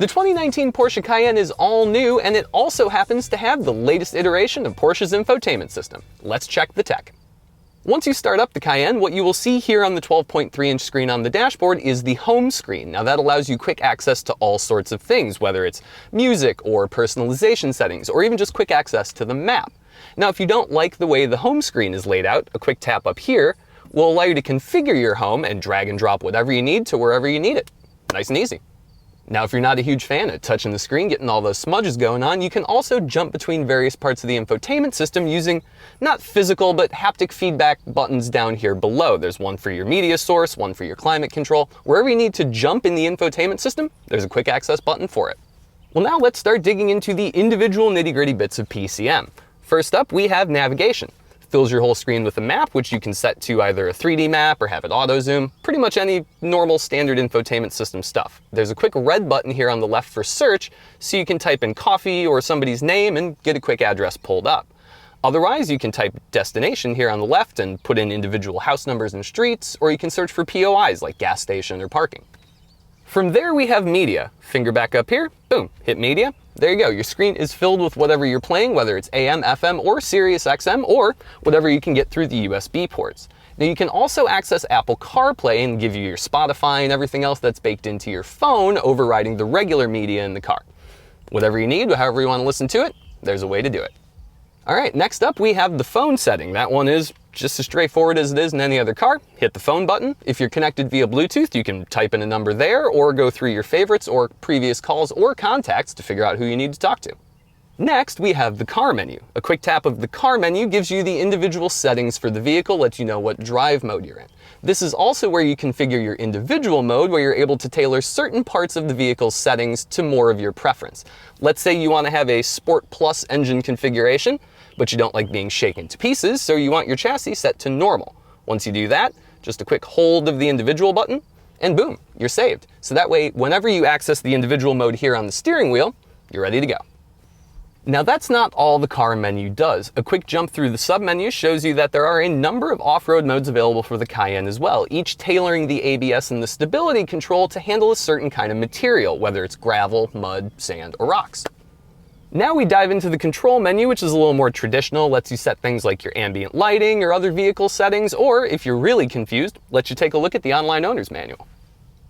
The 2019 Porsche Cayenne is all new, and it also happens to have the latest iteration of Porsche's infotainment system. Let's check the tech. Once you start up the Cayenne, what you will see here on the 12.3-inch screen on the dashboard is the home screen. Now that allows you quick access to all sorts of things, whether it's music or personalization settings, or even just quick access to the map. Now if you don't like the way the home screen is laid out, a quick tap up here will allow you to configure your home and drag and drop whatever you need to wherever you need it. Nice and easy. Now, if you're not a huge fan of touching the screen, getting all those smudges going on, you can also jump between various parts of the infotainment system using not physical, but haptic feedback buttons down here below. There's one for your media source, one for your climate control. Wherever you need to jump in the infotainment system, there's a quick access button for it. Well, now let's start digging into the individual nitty-gritty bits of PCM. First up, we have navigation. Fills your whole screen with a map, which you can set to either a 3D map or have it auto zoom, pretty much any normal standard infotainment system stuff. There's a quick red button here on the left for search, so you can type in coffee or somebody's name and get a quick address pulled up. Otherwise, you can type destination here on the left and put in individual house numbers and streets, or you can search for POIs like gas station or parking. From there we have media. Finger back up here, boom, hit media. There you go, your screen is filled with whatever you're playing, whether it's AM, FM, or Sirius XM, or whatever you can get through the USB ports. Now you can also access Apple CarPlay and give you your Spotify and everything else that's baked into your phone, overriding the regular media in the car. Whatever you need, however you want to listen to it, there's a way to do it. All right, next up we have the phone setting. That one is just as straightforward as it is in any other car. Hit the phone button. If you're connected via Bluetooth, you can type in a number there or go through your favorites or previous calls or contacts to figure out who you need to talk to. Next, we have the car menu. A quick tap of the car menu gives you the individual settings for the vehicle, lets you know what drive mode you're in. This is also where you configure your individual mode, where you're able to tailor certain parts of the vehicle's settings to more of your preference. Let's say you want to have a Sport Plus engine configuration, but you don't like being shaken to pieces, so you want your chassis set to normal. Once you do that, just a quick hold of the individual button, and boom, you're saved. So that way, whenever you access the individual mode here on the steering wheel, you're ready to go. Now that's not all the car menu does. A quick jump through the sub-menu shows you that there are a number of off-road modes available for the Cayenne as well, each tailoring the ABS and the stability control to handle a certain kind of material, whether it's gravel, mud, sand, or rocks. Now we dive into the control menu, which is a little more traditional, lets you set things like your ambient lighting or other vehicle settings, or if you're really confused, lets you take a look at the online owner's manual.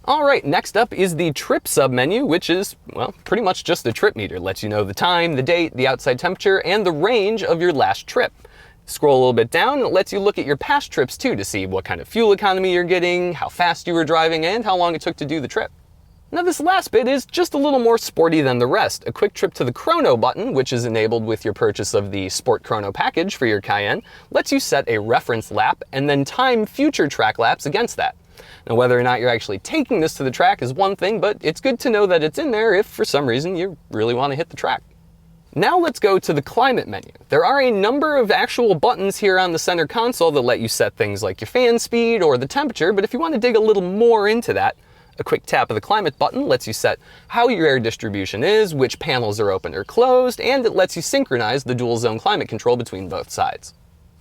All right, next up is the trip sub-menu, which is, well, pretty much just a trip meter. Lets you know the time, the date, the outside temperature, and the range of your last trip. Scroll a little bit down, and it lets you look at your past trips too to see what kind of fuel economy you're getting, how fast you were driving, and how long it took to do the trip. Now this last bit is just a little more sporty than the rest. A quick trip to the chrono button, which is enabled with your purchase of the Sport Chrono package for your Cayenne, lets you set a reference lap and then time future track laps against that. Now whether or not you're actually taking this to the track is one thing, but it's good to know that it's in there if for some reason you really want to hit the track. Now let's go to the climate menu. There are a number of actual buttons here on the center console that let you set things like your fan speed or the temperature, but if you want to dig a little more into that, a quick tap of the climate button lets you set how your air distribution is, which panels are open or closed, and it lets you synchronize the dual zone climate control between both sides.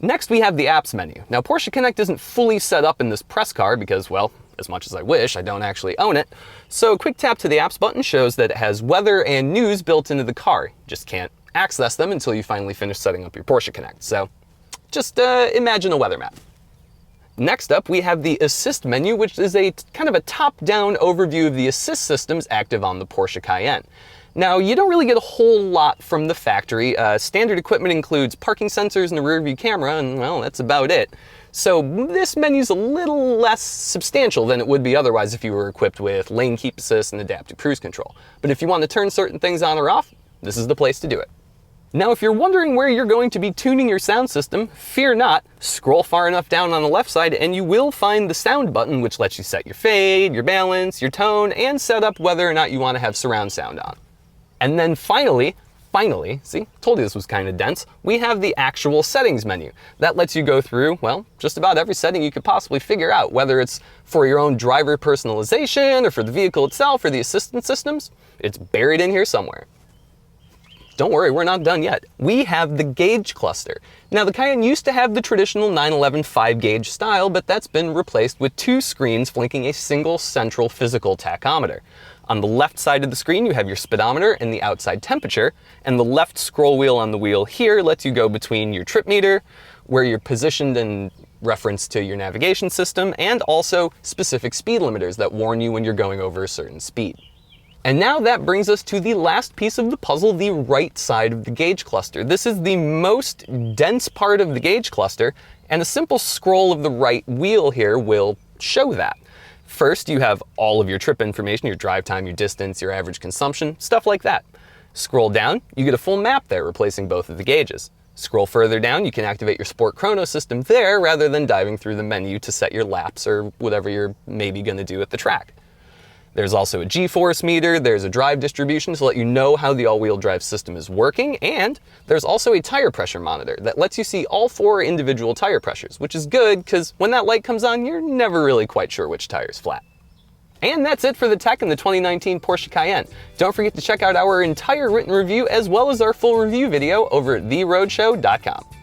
Next we have the apps menu. Now Porsche Connect isn't fully set up in this press car because, well, as much as I wish, I don't actually own it. So a quick tap to the apps button shows that it has weather and news built into the car. You just can't access them until you finally finish setting up your Porsche Connect. So just imagine a weather map. Next up, we have the Assist menu, which is a kind of a top-down overview of the assist systems active on the Porsche Cayenne. Now, you don't really get a whole lot from the factory. Standard equipment includes parking sensors and a rear view camera, and well, that's about it. So this menu's a little less substantial than it would be otherwise if you were equipped with lane keep assist and adaptive cruise control. But if you want to turn certain things on or off, this is the place to do it. Now, if you're wondering where you're going to be tuning your sound system, fear not. Scroll far enough down on the left side and you will find the sound button, which lets you set your fade, your balance, your tone, and set up whether or not you want to have surround sound on. And then finally, see, told you this was kind of dense, we have the actual settings menu. That lets you go through, well, just about every setting you could possibly figure out, whether it's for your own driver personalization or for the vehicle itself or the assistance systems. It's buried in here somewhere. Don't worry, we're not done yet. We have the gauge cluster. Now, the Cayenne used to have the traditional 911 5-gauge style, but that's been replaced with two screens flanking a single central physical tachometer. On the left side of the screen, you have your speedometer and the outside temperature, and the left scroll wheel on the wheel here lets you go between your trip meter, where you're positioned in reference to your navigation system, and also specific speed limiters that warn you when you're going over a certain speed. And now that brings us to the last piece of the puzzle, the right side of the gauge cluster. This is the most dense part of the gauge cluster, and a simple scroll of the right wheel here will show that. First, you have all of your trip information, your drive time, your distance, your average consumption, stuff like that. Scroll down, you get a full map there, replacing both of the gauges. Scroll further down, you can activate your Sport Chrono system there rather than diving through the menu to set your laps or whatever you're maybe going to do at the track. There's also a G-force meter, there's a drive distribution to let you know how the all-wheel drive system is working, and there's also a tire pressure monitor that lets you see all 4 individual tire pressures, which is good because when that light comes on, you're never really quite sure which tire is flat. And that's it for the tech in the 2019 Porsche Cayenne. Don't forget to check out our entire written review as well as our full review video over at theroadshow.com.